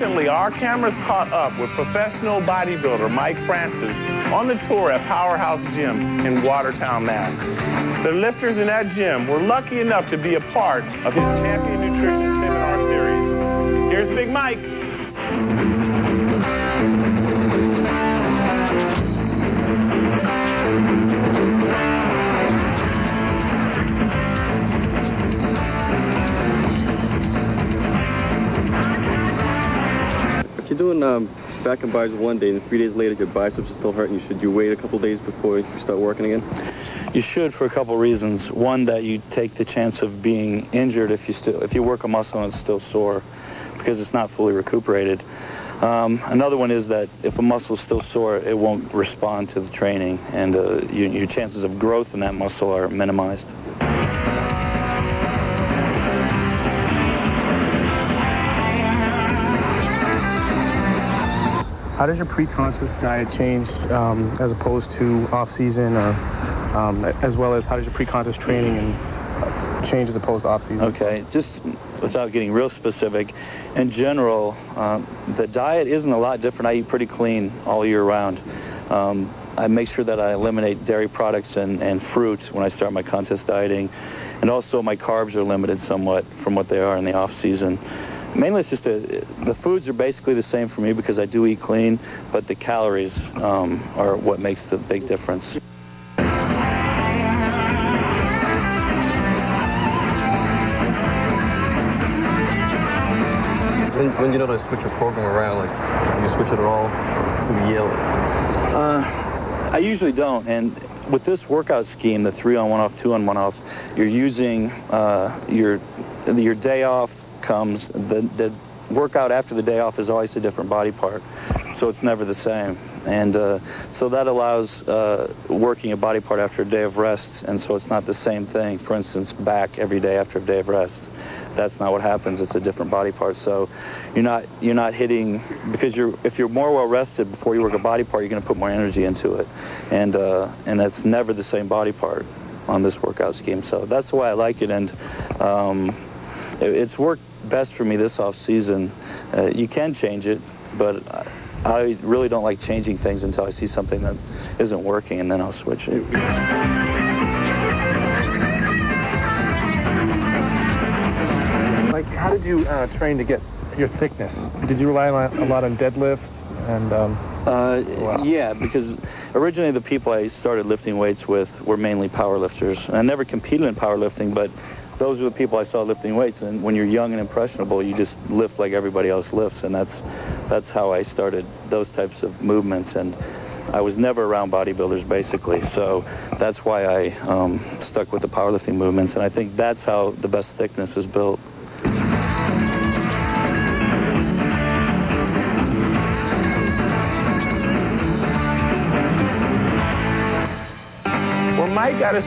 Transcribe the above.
Recently, our cameras caught up with professional bodybuilder Mike Francois on the tour at Powerhouse Gym in Watertown, Mass. The lifters in that gym were lucky enough to be a part of his Champion Nutrition Seminar Series. Here's Big Mike. If you're doing back and biceps one day and 3 days later your biceps are still hurting, should you wait a couple days before you start working again? You should, for a couple reasons. One, that you take the chance of being injured if you work a muscle and it's still sore, because it's not fully recuperated. Another one is that if a muscle is still sore, it won't respond to the training, and your chances of growth in that muscle are minimized. How does your pre-contest diet change as opposed to off-season, or as well as how does your pre-contest training and change as opposed to off-season? Okay, just without getting real specific, in general, the diet isn't a lot different. I eat pretty clean all year round. I make sure that I eliminate dairy products and fruit when I start my contest dieting, and also my carbs are limited somewhat from what they are in the off-season. Mainly it's just the foods are basically the same for me because I do eat clean, but the calories are what makes the big difference. When you know to switch your program around, like, do you switch it at all? Do you yell? I usually don't, and with this workout scheme, the 3 on 1 off, 2 on 1 off, you're using your day off comes, the workout after the day off is always a different body part, so it's never the same, and so that allows working a body part after a day of rest, and so it's not the same thing. For instance, back every day after a day of rest, that's not what happens. It's a different body part, so you're not hitting, because if you're more well rested before you work a body part, you're going to put more energy into it, and that's never the same body part on this workout scheme. So that's the way I like it, and it's worked best for me this off season. You can change it, but I really don't like changing things until I see something that isn't working, and then I'll switch it. Like, how did you train to get your thickness? Did you rely a lot on deadlifts? And wow. Yeah, because originally the people I started lifting weights with were mainly power lifters. And I never competed in powerlifting, but those are the people I saw lifting weights, and when you're young and impressionable, you just lift like everybody else lifts, and that's how I started those types of movements. And I was never around bodybuilders, basically, so that's why I stuck with the powerlifting movements, and I think that's how the best thickness is built. Where Mike got his